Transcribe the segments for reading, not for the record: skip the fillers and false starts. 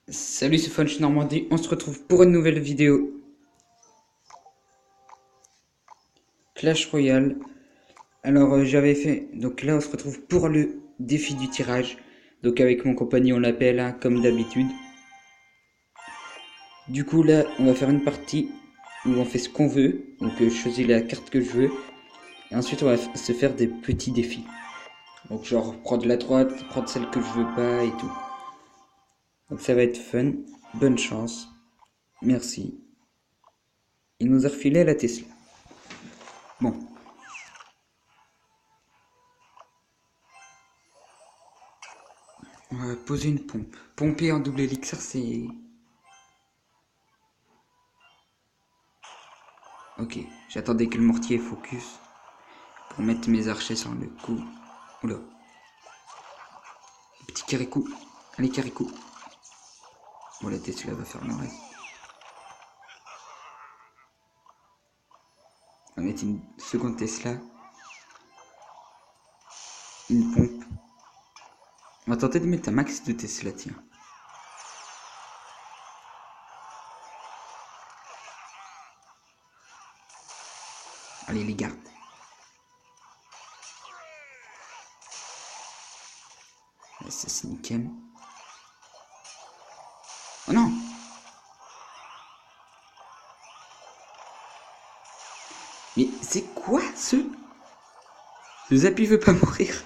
Salut, c'est Funch Normandie, on se retrouve pour une nouvelle vidéo Clash Royale. Alors j'avais fait, donc là on se retrouve pour le défi du tirage. Donc avec mon compagnon on l'appelle hein, comme d'habitude. Du coup là on va faire une partie où on fait ce qu'on veut. Donc je choisis la carte que je veux. Et ensuite on va se faire des petits défis. Donc genre prendre la droite, prendre celle que je veux pas et tout. Donc ça va être fun, bonne chance, merci. Il nous a refilé la Tesla. Bon, on va poser une pompe. Pomper en double élixir, c'est... Ok, j'attendais que le mortier focus pour mettre mes archers sur le coup. Oula. Petit Kirikou. Allez, Kirikou. Bon, la Tesla va faire le reste. On va mettre une seconde Tesla. Une pompe. On va tenter de mettre un max de Tesla, tiens. Allez, les gardes. Ça, c'est nickel. Oh non! Mais c'est quoi ce... Ce Zappy veut pas mourir.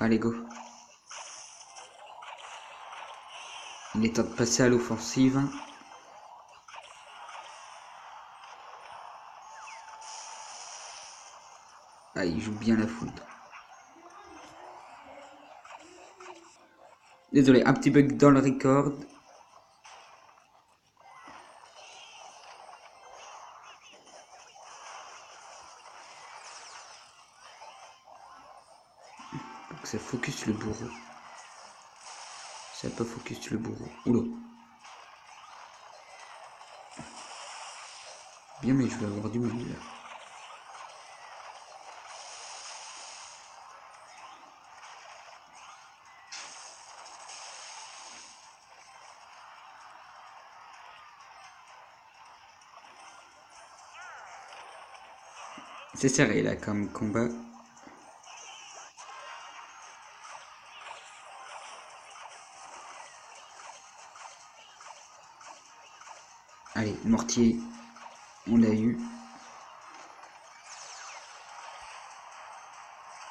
Allez, go. Il est temps de passer à l'offensive. Ah, il joue bien la foudre. Désolé, un petit bug dans le record. Donc ça focus le bourreau. Ça n'a pas focus le bourreau. Oula. Bien, mais je vais avoir du mal là. C'est serré là comme combat. Allez, le mortier, on l'a eu.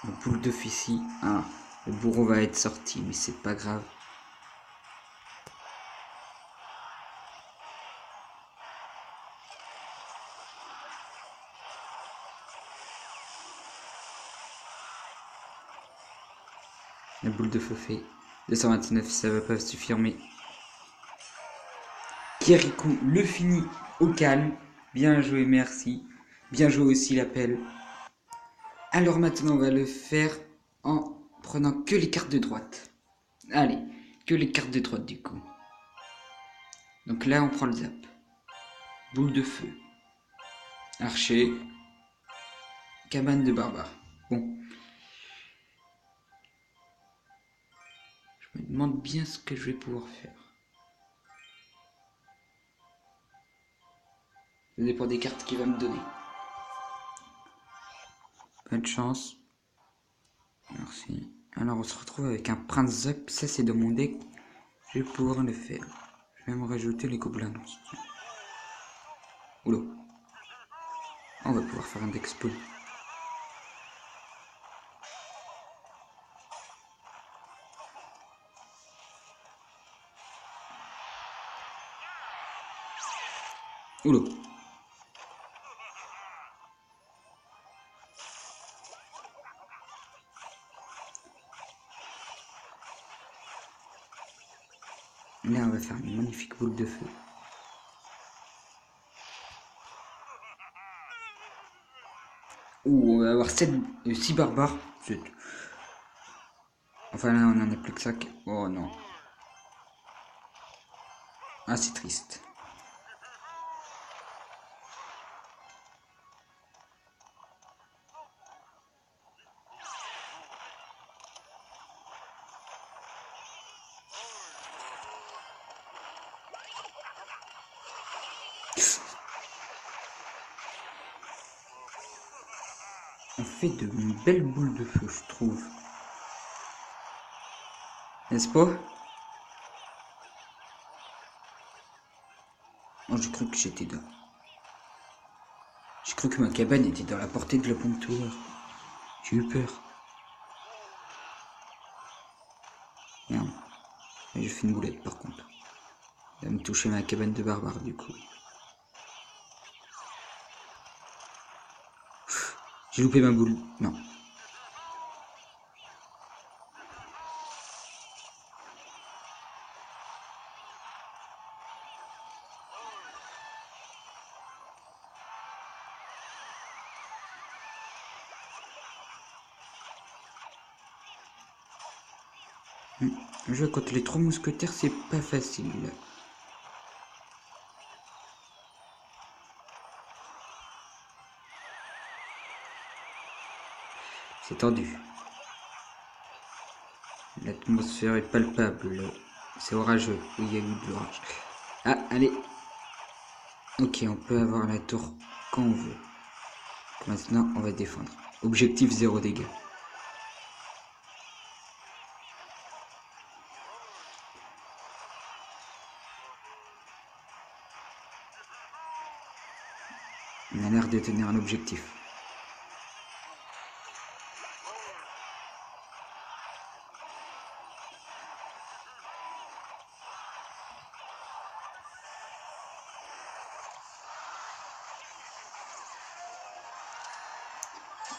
Le boule d'œuf ici. Ah, le bourreau va être sorti, mais c'est pas grave. La boule de feu fait 229, ça va pas suffire, mais... Kirikou le finit au calme. Bien joué, merci. Bien joué aussi l'appel. Alors maintenant, on va le faire en prenant que les cartes de droite. Allez, que les cartes de droite du coup. Donc là, on prend le zap. Boule de feu. Archer. Cabane de barbare. Bon. Je me demande bien ce que je vais pouvoir faire. Ça dépend des cartes qu'il va me donner. Bonne chance. Merci. Alors on se retrouve avec un prince zap. Ça c'est de mon deck. Je vais pouvoir le faire. Je vais me rajouter les gobelins. Oula. On va pouvoir faire un deck spawn. Oula. Là on va faire une magnifique boule de feu. Ouh, on va avoir 6 barbares. Enfin là on en a plus que ça. Oh non. Ah c'est triste. On fait de belles boules de feu, je trouve. N'est-ce pas? Oh, j'ai cru que j'étais dans... J'ai cru que ma cabane était dans la portée de la pompe tour. J'ai eu peur. Merde. J'ai fait une boulette par contre. Elle va me toucher ma cabane de barbare du coup. J'ai loupé ma boule. Non. Jouer contre les 3 mousquetaires, c'est pas facile. C'est tendu. L'atmosphère est palpable. C'est orageux. Oui, il y a eu de l'orage. Ah, allez. Ok, on peut avoir la tour quand on veut. Maintenant, on va défendre. Objectif 0 dégâts. On a l'air de tenir un objectif.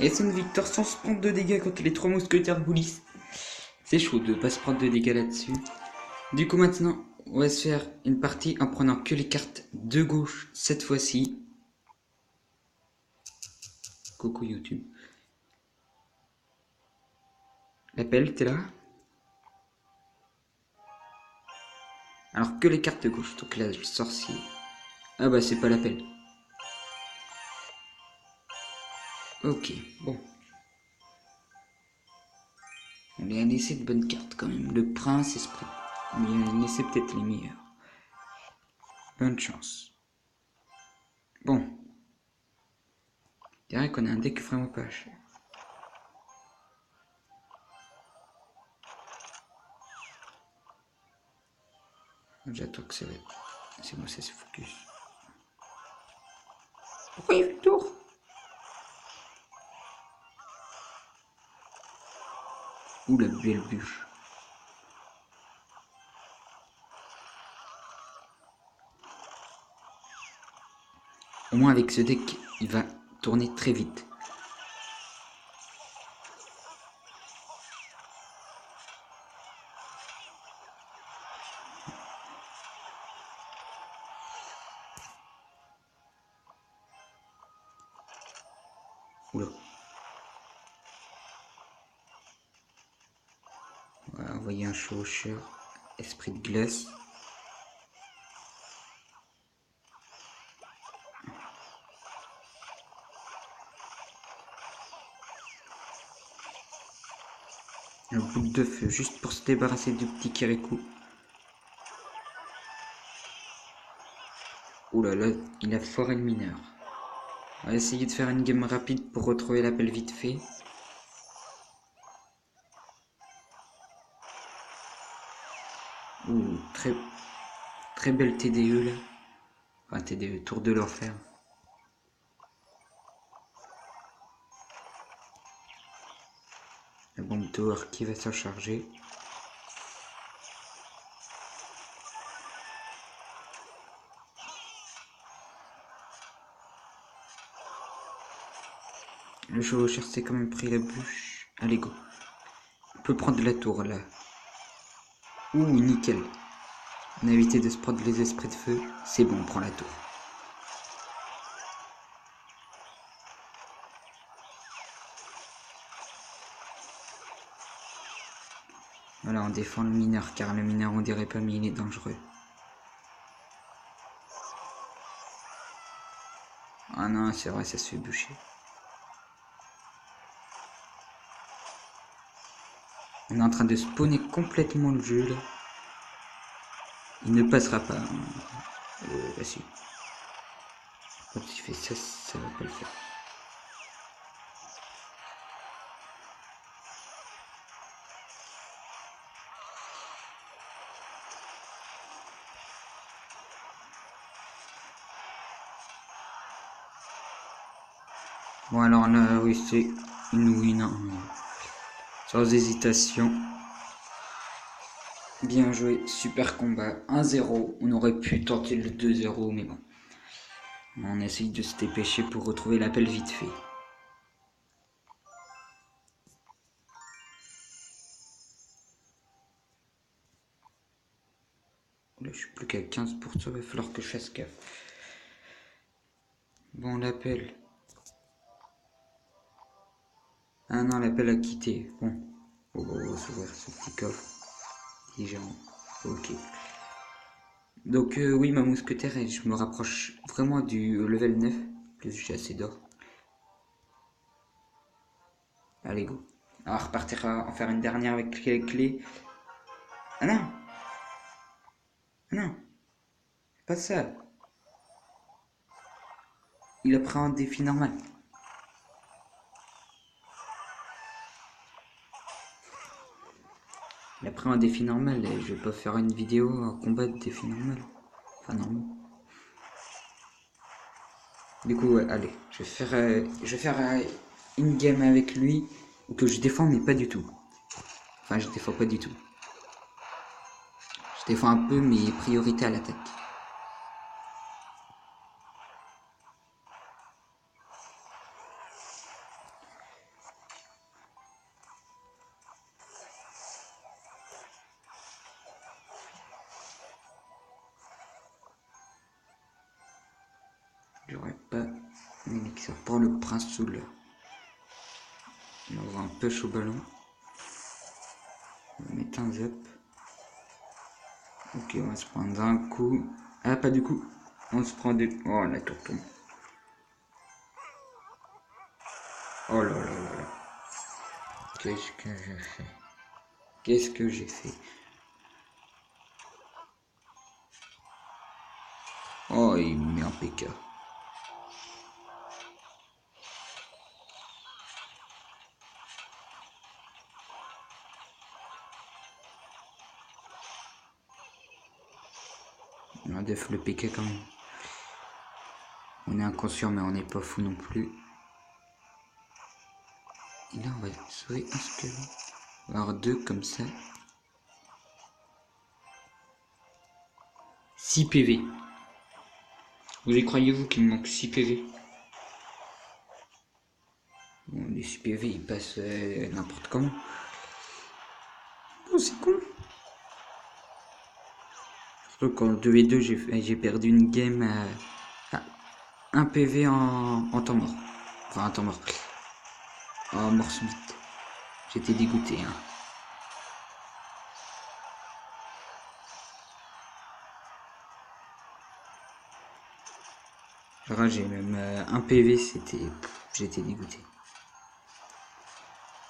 Et c'est une victoire sans se prendre de dégâts contre les 3 mousquetaires de Boulis. C'est chaud de pas se prendre de dégâts là-dessus. Du coup maintenant, on va se faire une partie en prenant que les cartes de gauche cette fois-ci. Coucou YouTube. L'appel, t'es là? Alors que les cartes de gauche, donc là, le sorcier. Ah bah c'est pas l'appel. Ok, bon. On lui a laissé de bonnes cartes quand même. Le prince esprit. On lui a laissé peut-être les meilleurs. Bonne chance. Bon. Je dirais qu'on a un deck vraiment pas cher. J'attends que ça va être... C'est bon, ça se focus. Pourquoi il fait le tour? Ouh la belle bûche. Au moins avec ce deck, il va tourner très vite. Oula. On va envoyer un chevaucheur. Esprit de glace. Un bout de feu juste pour se débarrasser du petit Kirikou. Oula là, il a foiré le mineur. On va essayer de faire une game rapide pour retrouver l'appel vite fait. Ouh, très belle TDE là. Enfin TDE, tour de l'enfer. La bombe tower qui va s'en charger. Le chevaucheur s'est quand même pris la bûche. Allez go. On peut prendre la tour là. Ouh nickel. On a évité de se prendre les esprits de feu. C'est bon, on prend la tour. Voilà, on défend le mineur, car le mineur on dirait pas mais il est dangereux. Ah non, c'est vrai, ça se fait bûcher. On est en train de spawner complètement le jeu là. Il ne passera pas. Si. Quand il fait ça, ça va pas le faire. Bon alors là, oui, c'est une win, hein. Sans hésitation. Bien joué, super combat, 1-0. On aurait pu tenter le 2-0, mais bon. On essaye de se dépêcher pour retrouver l'appel vite fait. Là, je suis plus qu'à 15%, il va falloir que je fasse gaffe. Bon, l'appel. Ah non, l'appel a quitté. Bon, on va s'ouvrir ce petit coffre. Déjà, ok. Donc oui, ma mousquetaire, je me rapproche vraiment du level 9. Plus j'ai assez d'or. Allez, go. On va repartir en faire une dernière avec les clés. Ah non. Ah non. Pas ça. Il a pris un défi normal. Il a pris un défi normal et je vais pas faire une vidéo en combat de défi normal. Enfin, normal. Du coup, ouais, allez, je vais faire une game avec lui où que je défends, mais pas du tout. Enfin, je défends pas du tout. Je défends un peu, mais priorité à l'attaque. J'aurais pas un élixir pour le prince soul. On va avoir un push au ballon. On va mettre un zap. Ok, on va se prendre un coup. Ah, pas du coup. On se prend des... Oh, la tour tombe. Oh là là là là. Qu'est-ce que j'ai fait? Qu'est-ce que j'ai fait? Oh, il me met un PK. On a def le PK quand même. On est inconscient, mais on n'est pas fou non plus. Et là, on va sauver un squelette. On va avoir deux comme ça. 6 PV. Vous y croyez-vous qu'il me manque 6 PV? Bon, les 6 PV, ils passent n'importe comment. Oh, c'est con. Surtout quand le 2v2, j'ai perdu une game à 1 PV en temps mort. Enfin, en temps mort. En mort subite. J'étais dégoûté, hein. Genre, j'ai même 1 PV, j'étais dégoûté.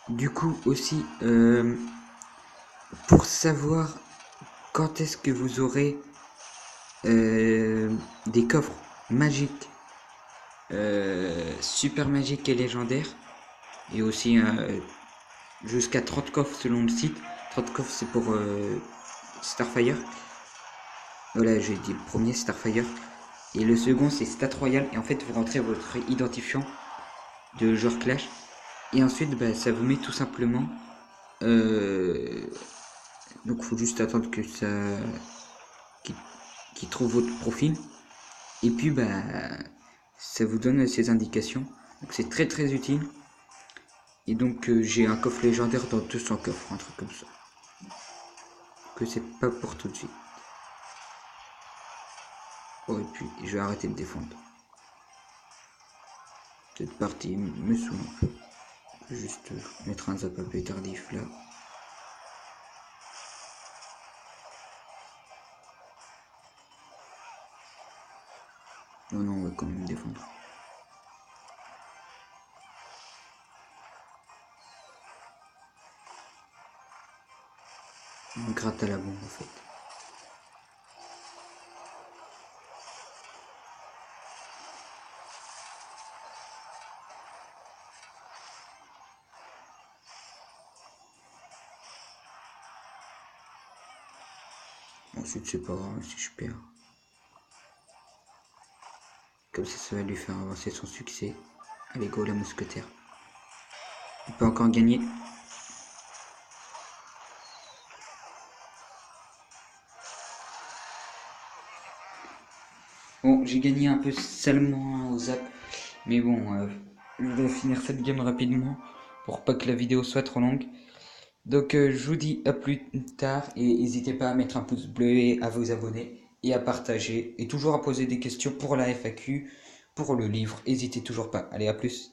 Du coup, aussi, pour savoir quand est-ce que vous aurez des coffres magiques, super magiques et légendaires, et aussi jusqu'à 30 coffres selon le site. 30 coffres, c'est pour Starfire. Voilà, j'ai dit le premier Starfire. Et le second, c'est Stat Royal. Et en fait, vous rentrez votre identifiant de joueur Clash. Et ensuite, bah, ça vous met tout simplement. Donc, il faut juste attendre que ça. Qui trouve votre profil. Et puis, bah, ça vous donne ces indications. Donc, c'est très très utile. Et donc, j'ai un coffre légendaire dans 200 coffres, un truc comme ça. Que c'est pas pour tout de suite. Oh, et puis, je vais arrêter de défendre. Cette partie me saoule un peu. Je vais juste mettre un zap un peu tardif là. Non, non, on va quand même défendre. On gratte à la bombe en fait. Ensuite, c'est pas grave si je perds. Comme ça va lui faire avancer son succès. Allez, go, la mousquetaire. Il peut encore gagner. Bon, j'ai gagné un peu salement au zap. Mais bon, je vais finir cette game rapidement pour pas que la vidéo soit trop longue. Donc je vous dis à plus tard et n'hésitez pas à mettre un pouce bleu et à vous abonner et à partager et toujours à poser des questions pour la FAQ, pour le livre, n'hésitez toujours pas. Allez, à plus.